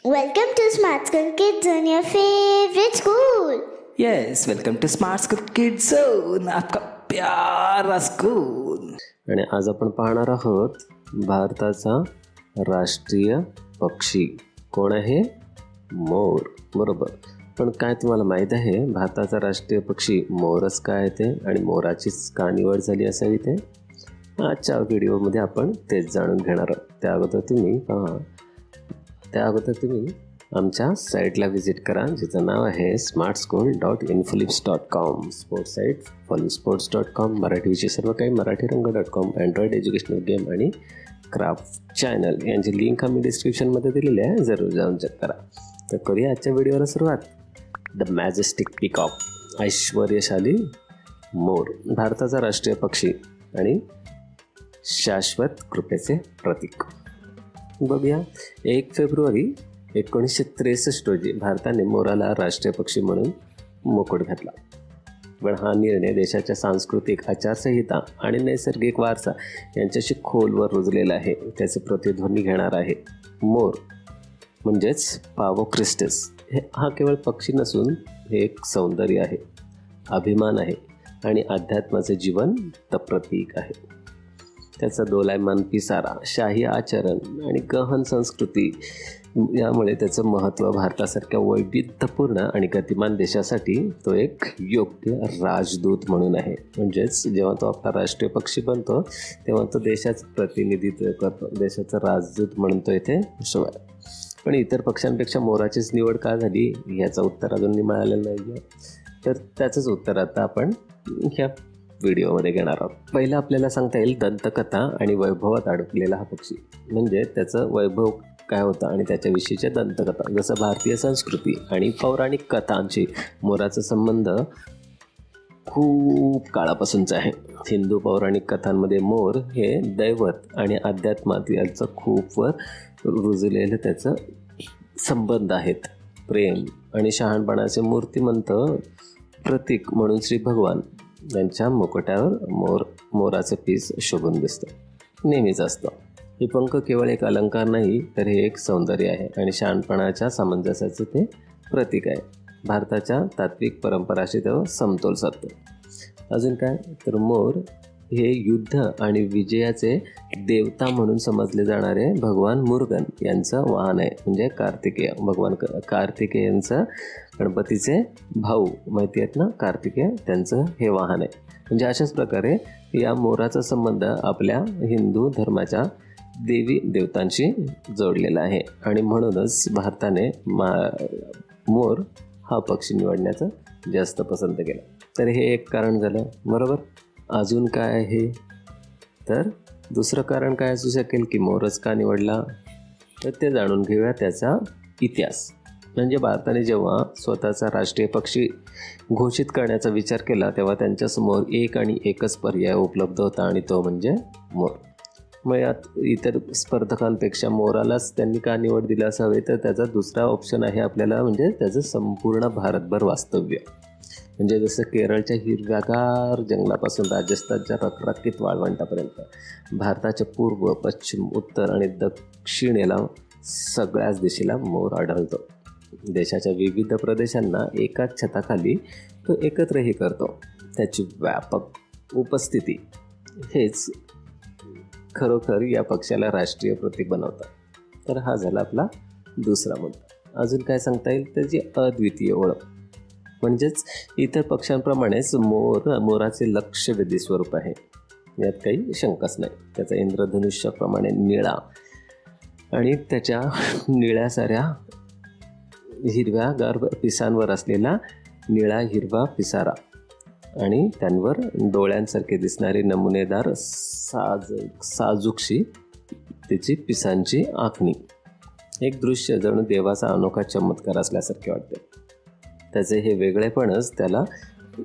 Welcome to Smart School Kids Zone, your favorite school. Yes, welcome to Smart School Kids Zone, आपका प्यारा school. आणि आज आपण पाहणार आहोत भारताचा राष्ट्रीय पक्षी कोण आहे? मोर. बरोबर. पण काय तुम्हाला माहीत आहे भारताचा राष्ट्रीय पक्षी मोरच काय ते आणि मोराचीच का निवड झाली असावी ते? आजच्या व्हिडिओमध्ये आपण तेच जाणून घेणार आहोत. त्या अगोदर तुम्ही आमच्या साईटला व्हिजिट करा, जिचं नाव आहे smartschool.infolips.com. स्पोर्ट्स साईट folispsports.com, मराठीचे सर्व काही, मराठीरंग.com, अँड्रॉइड एज्युकेशनल गेम आणि क्राफ्ट चॅनल यांची लिंक आम्ही डिस्क्रिप्शनमध्ये दिलेली आहे, जरूर जाऊन चेक करा. तर करूया आजच्या व्हिडिओला सुरुवात. द मॅजेस्टिक पीकॉक, ऐश्वर्यशाली मोर, भारताचा राष्ट्रीय पक्षी आणि शाश्वत कृपेचे प्रतीक. बघूया. 1 फेब्रुवारी 1963 रोजी भारताने मोराला राष्ट्रीय पक्षी म्हणून मुकुट घातला. पण हा निर्णय देशाच्या सांस्कृतिक आचारसंहिता आणि नैसर्गिक वारसा यांच्याशी खोलवर रुजलेला आहे. त्याचे प्रतिध्वनी घेणार आहे. मोर म्हणजेच पावो क्रिस्टस हा केवळ पक्षी नसून हे एक सौंदर्य आहे, अभिमान आहे आणि अध्यात्माचे जिवंत प्रतीक आहे. त्याचा दोलायमान पिसारा, शाही आचरण आणि गहन संस्कृती यामुळे त्याचं महत्त्व भारतासारख्या वैविध्यपूर्ण आणि गतिमान देशासाठी तो एक योग्य राजदूत म्हणून आहे. म्हणजेच जेव्हा तो आपला राष्ट्रीय पक्षी बनतो तेव्हा तो देशाचं प्रतिनिधित्व करतो, देशाचं राजदूत म्हणून तो इथे शो आहे. पण इतर पक्ष्यांपेक्षा मोराचीच निवड का झाली ह्याचं उत्तर अजून मिळालेलं नाही आहे. तर त्याचंच उत्तर आता आपण ह्या व्हिडिओमध्ये घेणार आहोत. पहिलं आपल्याला सांगता येईल दंतकथा आणि वैभवात अडकलेला हा पक्षी, म्हणजे त्याचं वैभव काय होतं आणि त्याच्याविषयीच्या दंतकथा. जसं भारतीय संस्कृती आणि पौराणिक कथांशी मोराचा संबंध खूप काळापासूनचा आहे. हिंदू पौराणिक कथांमध्ये मोर हे दैवत आणि अध्यात्मात याचं खूप वर रुजलेलं त्याचं संबंध आहेत. प्रेम आणि शहाणपणाचे मूर्तिमंत प्रतीक म्हणून श्री भगवान यांच्या मुकुटावर मोराचं पीस शोभून दिसतं, नेहमीच असतं. हे पंख केवळ एक अलंकार नाही, तर हे एक सौंदर्य आहे आणि शहाणपणाच्या सामंजस्याचं ते प्रतीक आहे. भारताच्या तात्विक परंपराशी तो समतोल साधतो. अजून काय तर मोर हे युद्ध आणि विजयाचे देवता म्हणून समजले जाणारे भगवान मुरुगन यांचं वाहन आहे. म्हणजे कार्तिकेय, भगवान कार्तिकेयांचं गणपतीचे भाऊ माहिती आहेत ना, कार्तिकेय, त्यांचं हे वाहन आहे. म्हणजे अशाच प्रकारे या मोराचा संबंध आपल्या हिंदू धर्माच्या देवी देवतांशी जोडलेला आहे आणि म्हणूनच भारताने मोर हा पक्षी निवडण्याचं जास्त पसंत केलं. तर हे एक कारण झालं. बरोबर. अजून काय आहे तर दुसरं कारण काय असू शकेल की मोरच का निवडला, तर ते जाणून घेऊया त्याचा इतिहास. म्हणजे भारताने जेव्हा स्वतःचा राष्ट्रीय पक्षी घोषित करण्याचा विचार केला तेव्हा त्यांच्यासमोर एक आणि एकच पर्याय उपलब्ध होता आणि तो म्हणजे मोर. मग यात इतर स्पर्धकांपेक्षा मोरालाच त्यांनी का निवड दिली असावे, तर त्याचा दुसरा ऑप्शन आहे आपल्याला, म्हणजे त्याचं संपूर्ण भारतभर वास्तव्य. म्हणजे जसं केरळच्या हिरव्यागार जंगलापासून राजस्थानच्या रखरखीत वाळवंटापर्यंत भारताच्या पूर्व, पश्चिम, उत्तर आणि दक्षिणेला सगळ्याच दिशेला मोर आढळतो. देशाच्या विविध प्रदेशांना एकाच छताखाली तो एकत्रही करतो. त्याची व्यापक उपस्थिती हेच खरोखर या पक्षाला राष्ट्रीय प्रतीक बनवतात. तर हा झाला आपला दुसरा मुद्दा. अजून काय सांगता येईल, त्याची अद्वितीय ओळख. म्हणजेच इतर पक्ष्यांप्रमाणेच मोराचे लक्षवेधी स्वरूप आहे, यात काही शंकाच नाही. त्याचा इंद्रधनुष्याप्रमाणे निळा आणि त्याच्या निळ्या साऱ्या हिरव्या गार पिसांवर असलेला निळा हिरवा पिसारा आणि त्यांवर डोळ्यांसारखे दिसणारी नमुनेदार साजूकशी त्याची पिसांची आखणी. एक दृश्य जणू देवाचा अनोखा चमत्कार असल्यासारखे वाटते. त्याचे हे वेगळेपणच त्याला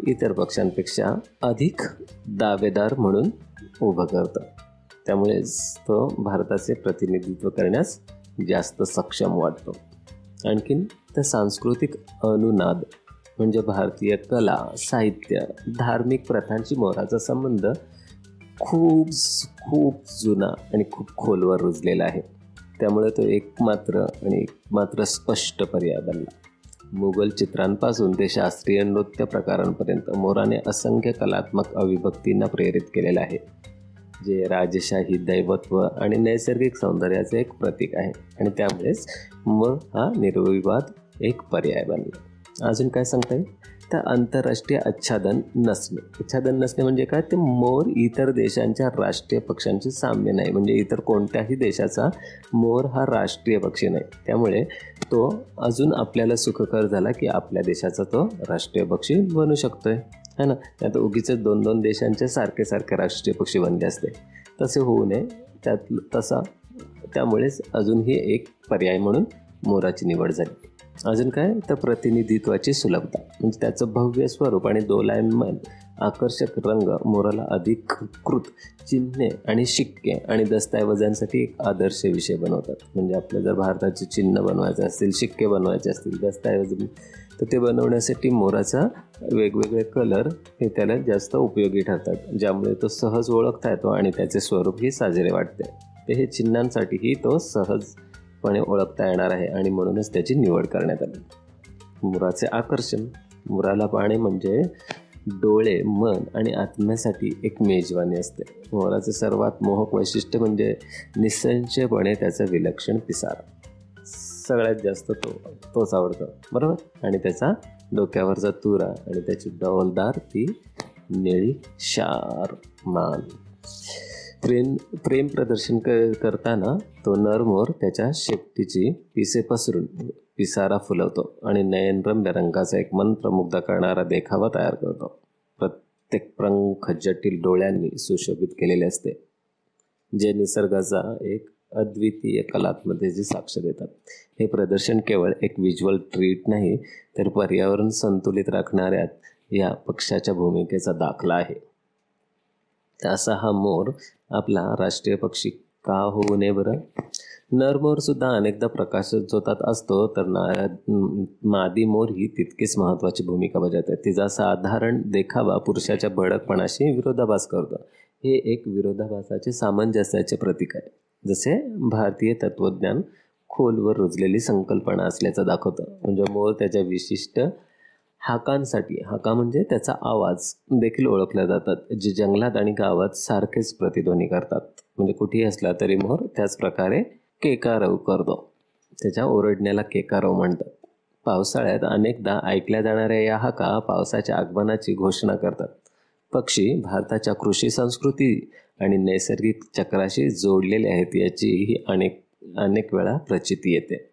इतर पक्ष्यांपेक्षा अधिक दावेदार म्हणून उभं करतं. त्यामुळेच तो भारताचे प्रतिनिधित्व करण्यास जास्त सक्षम वाटतो. आणखीन त्या सांस्कृतिक अनुनाद म्हणजे भारतीय कला, साहित्य, धार्मिक प्रथांची मोराचा संबंध खूप जुना आणि खूप खोलवर रुजलेला आहे. त्यामुळे तो एकमात्र स्पष्ट पर्याय बनला. मुघल चित्रांपासून ते शास्त्रीय नृत्य प्रकारांपर्यंत मोराने असंख्य कलात्मक अभिव्यक्तींना प्रेरित केलेले आहे, जे राजशाही, दैवत्व आणि नैसर्गिक सौंदर्याचे एक प्रतीक आहे. आणि त्यामुळेच मोर हा निर्विवाद एक पर्याय बनला. अजून काय सांगता येईल? तर आंतरराष्ट्रीय आच्छादन नसणे म्हणजे काय? ते मोर इतर देशांच्या राष्ट्रीय पक्ष्यांचे साम्य नाही. म्हणजे इतर कोणत्याही देशाचा मोर हा राष्ट्रीय पक्षी नाही. त्यामुळे तो अजून आपल्याला सुखकर झाला की आपल्या देशाचा तो राष्ट्रीय पक्षी बनू शकतोय, है ना. आता उगीच 2-2 देशांचे सारखे राष्ट्रीय पक्षी बनले असते, तसे होऊ नये. त्यामुळेच अजूनही एक पर्याय म्हणून मोराची निवड झाली. अजून काय? तर प्रतिनिधित्वाची सुलभता, म्हणजे त्याचं भव्य स्वरूप आणि दोलायमान आकर्षक रंग मोराला अधिकृत चिन्हे आणि शिक्के आणि दस्तऐवजांसाठी एक आदर्श विषय बनवतात. म्हणजे आपलं जर भारताचे चिन्ह बनवायचे असतील, शिक्के बनवायचे असतील, दस्तऐवज, तर ते बनवण्यासाठी मोराचा वेगवेगळे कलर हे त्याला जास्त उपयोगी ठरतात, ज्यामुळे तो सहज ओळखता येतो आणि त्याचे स्वरूपही साजरे वाटते. ते हे चिन्हांसाठीही तो सहजपणे ओळखता येणार आहे आणि म्हणूनच त्याची निवड करण्यात आली. मोराचे आकर्षण. मोराला पाहणे म्हणजे डोळे, मन आणि आत्म्यासाठी एक मेजवानी असते. मोराचे सर्वात मोहक वैशिष्ट्य म्हणजे निसंशयपणे त्याचा विलक्षण पिसारा. सगळ्यात जास्त तोच आवडतो, बरोबर. आणि त्याचा डोक्यावरचा तुरा आणि त्याची डौलदार ती निळी शार मान. प्रेम प्रदर्शन करताना तो नर मोर त्याच्या शेपटीची पिसे पसरून पिसारा फुलवतो आणि नयनरम्य रंगाचा एक मंत्रमुग्ध करणारा देखावा तयार करतो. प्रत्येक पंख जटिल डोळ्यांनी सुशोभित केलेले असते, जे निसर्गाचा एक अद्वितीय कलात्मतेची साक्ष देतात. हे प्रदर्शन केवळ एक व्हिज्युअल ट्रीट नाही, तर पर्यावरण संतुलित राखणाऱ्या या पक्षाच्या भूमिकेचा दाखला आहे. असा हा मोर आपला राष्ट्रीय पक्षी का होऊ नये बरं? नर मोर सुद्धा अनेकदा प्रकाशोत्सवात असतो, तर मादी मोर ही तितकीच महत्त्वाची भूमिका बजावते. तिचा साधारण देखावा पुरुषाच्या भडकपणाशी विरोधाभास करतो. हे एक विरोधाभासाचे सामंजस्याचे प्रतीक आहे. जसे भारतीय तत्त्वज्ञान खोलवर रुजलेली संकल्पना असल्याचं दाखवतं. म्हणजे मोर त्याच्या विशिष्ट हाकांसाठी, हाका म्हणजे त्याचा आवाज, देखील ओळखल्या जातात, जे जंगलात आणि गावात सारखेच प्रतिध्वनी करतात. म्हणजे कुठेही असला तरी मोर त्याच प्रकारे केकारव करतो. त्याच्या ओरडण्याला केकारव म्हणतात. पावसाळ्यात अनेकदा ऐकल्या जाणाऱ्या या हाका पावसाच्या आगमनाची घोषणा करतात. पक्षी भारताच्या कृषी संस्कृती आणि नैसर्गिक चक्राशी जोडलेले आहेत याची ही अनेक वेळा प्रचिती येते.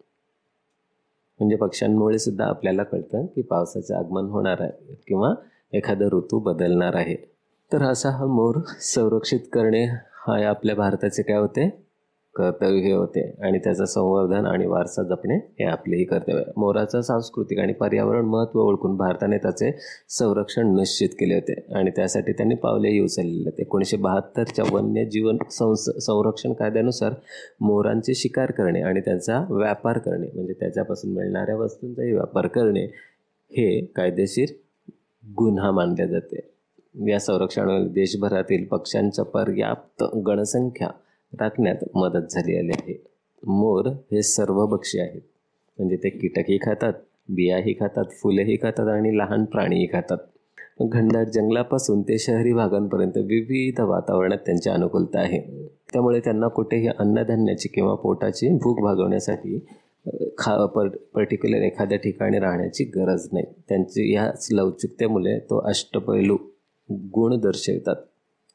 म्हणजे पक्ष्यांमुळे सुद्धा आपल्याला कळतं की पावसाचे आगमन होणार आहे किंवा एखादा ऋतू बदलणार आहे. तर असा हा मोर संरक्षित करणे हा आपल्या भारताचे काय होते? कर्तव्य होते. आणि त्याचं संवर्धन आणि वारसा जपणे हे आपलेही कर्तव्य आहे. मोराचं सांस्कृतिक आणि पर्यावरण महत्त्व ओळखून भारताने त्याचे संरक्षण निश्चित केले होते आणि त्यासाठी त्यांनी पावलेही उचललेले. 1972च्या वन्यजीवन संरक्षण कायद्यानुसार मोरांची शिकार करणे आणि त्यांचा व्यापार करणे, म्हणजे त्याच्यापासून मिळणाऱ्या वस्तूंचाही व्यापार करणे, हे कायदेशीर गुन्हा मानले जाते. या संरक्षणामुळे देशभरातील पक्ष्यांच्या पर्याप्त गणसंख्या राखण्यात मदत झालेली आहे. मोर हे सर्वभक्षी आहेत. म्हणजे ते कीटकही खातात, बियाही खातात, फुलंही खातात आणि लहान प्राणीही खातात. घनदाट जंगलापासून ते शहरी भागांपर्यंत विविध वातावरणात त्यांची अनुकूलता आहे. त्यामुळे त्यांना कुठेही अन्नधान्याची किंवा पोटाची भूक भागवण्यासाठी पर्टिक्युलर एखाद्या ठिकाणी राहण्याची गरज नाही. त्यांची ह्याच लवचिकतेमुळे तो अष्टपैलू गुण दर्शवतात.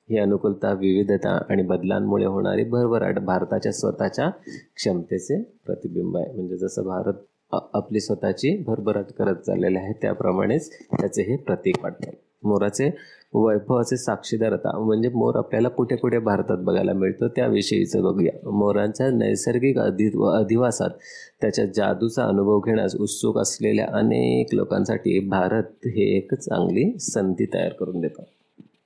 ही अनुकूलता, विविधता आणि बदलांमुळे होणारी भरभराट भारताच्या स्वतःच्या क्षमतेचे प्रतिबिंब आहे. म्हणजे जसं भारत आपली स्वतःची भरभराट करत चाललेले आहे, त्याप्रमाणेच त्याचे हे प्रतीक वाटतं. मोराचे वैभवाचे साक्षीदार आता म्हणजे मोर आपल्याला कुठे कुठे भारतात बघायला मिळतो त्याविषयीचं बघूया. मोरांच्या नैसर्गिक अधिवासात त्याच्या जादूचा अनुभव घेण्यास उत्सुक असलेल्या अनेक लोकांसाठी भारत हे एक चांगली संधी तयार करून देतो.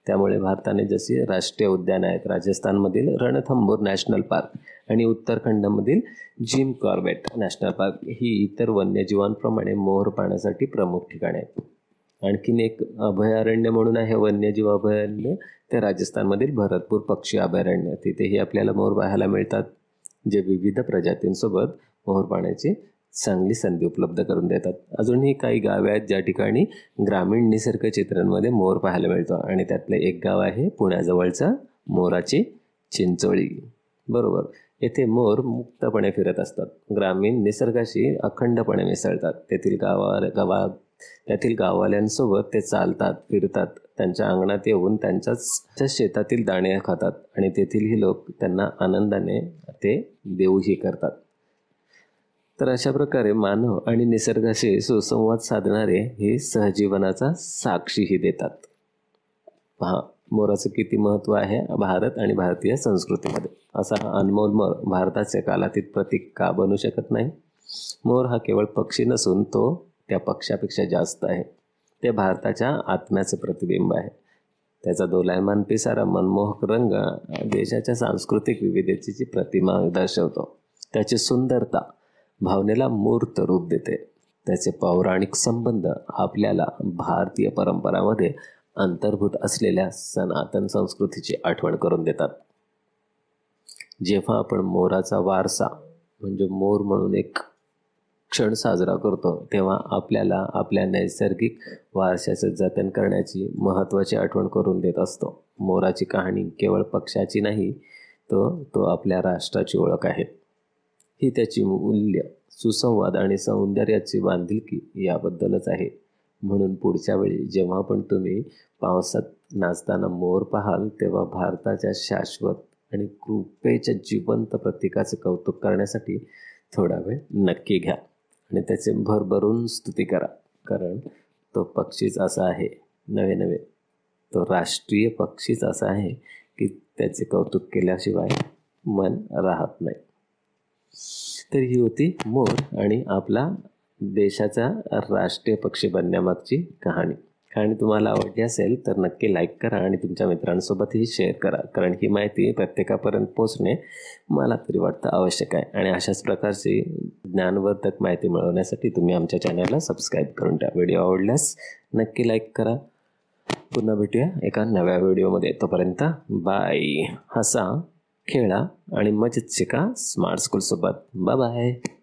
त्यामुळे भारताने जशी राष्ट्रीय उद्यान आहेत, राजस्थानमधील रणथंबोर नॅशनल पार्क आणि उत्तराखंडमधील जिम कॉर्बेट नॅशनल पार्क ही इतर वन्यजीवांप्रमाणे मोर पाहण्यासाठी प्रमुख ठिकाणे आहेत. आणखीन एक अभयारण्य म्हणून आहे वन्यजीव अभयारण्य, ते राजस्थानमधील भरतपूर पक्षी अभयारण्य. तिथेही आपल्याला मोर पाहायला मिळतात. जे विविध प्रजातींसोबत मोहोर पाहण्याची चांगली संधी उपलब्ध करून देतात. अजूनही काही गावे आहेत ज्या ठिकाणी ग्रामीण निसर्ग चित्रांमध्ये मोर पाहायला मिळतो आणि त्यातलं एक गाव आहे पुण्याजवळचं मोराची चिंचोळी. बरोबर, येथे मोर मुक्तपणे फिरत असतात, ग्रामीण निसर्गाशी अखंडपणे मिसळतात. त्यातील गाववाल्यांसोबत ते चालतात, फिरतात, त्यांच्या अंगणात येऊन त्यांच्याच शेतातील दाणे खातात आणि तेथीलही लोक त्यांना आनंदाने ते देऊही करतात. तर अशा प्रकारे मानव आणि निसर्गाशी सुसंवाद साधणारे हे सहजीवनाचा साक्षीही देतात. पहा मोराचं किती महत्त्व आहे भारत आणि भारतीय संस्कृतीमध्ये. असा हा अनमोल मोर भारताचे कालातीत प्रतीक का बनू शकत नाही? मोर हा केवळ पक्षी नसून तो त्या पक्षापेक्षा जास्त आहे. ते भारताच्या आत्म्याचं प्रतिबिंब आहे. त्याचा दोलायमान पिसारा मनमोहक रंग देशाच्या सांस्कृतिक विविधतेची प्रतिमा दर्शवतो. त्याची सुंदरता भावनेला मूर्त रूप देते. त्याचे पौराणिक संबंध आपल्याला भारतीय परंपरामध्ये अंतर्भूत असलेल्या सनातन संस्कृतीची आठवण करून देतात. जेव्हा आपण मोराचा वारसा म्हणजे मोर म्हणून एक क्षण साजरा करतो तेव्हा आपल्याला आपल्या नैसर्गिक वारशाचं जतन करण्याची महत्त्वाची आठवण करून देत असतो. मोराची कहाणी केवळ पक्षाची नाही, तो आपल्या राष्ट्राची ओळख आहे. ही त्याची मूल्य, सुसंवाद आणि सौंदर्याची बांधिलकी याबद्दलच आहे. म्हणून पुढच्या वेळी जेव्हा पण तुम्ही पावसात नाचताना मोर पाहाल तेव्हा भारताच्या शाश्वत आणि कृपेच्या जिवंत प्रतीकाचे कौतुक करण्यासाठी थोडा वेळ नक्की घ्या आणि त्याचे भरभरून स्तुती करा. कारण तो पक्षीच असा आहे, नवे तो राष्ट्रीय पक्षीच असा आहे की त्याचे कौतुक केल्याशिवाय मन राहत नाही. तर ही होती मोर आणि आपला देशाचा राष्ट्रीय पक्षी बनण्यामागची कहाणी. तुम्हाला आवडली असेल तर नक्की लाईक करा आणि तुमच्या मित्रांसोबतही शेअर करा. कारण ही माहिती प्रत्येकापर्यंत पोचणे मला तरी वाटतं आवश्यक आहे. आणि अशाच प्रकारची ज्ञानवर्धक माहिती मिळवण्यासाठी तुम्ही आमच्या चॅनलला सबस्क्राईब करून ठेवा. व्हिडिओ आवडल्यास नक्की लाईक करा. पुन्हा भेटूया एका नव्या व्हिडिओमध्ये. तोपर्यंत बाय. हसा, खेळा आणि मजेत शिका स्मार्ट स्कूलसोबत. Bye bye.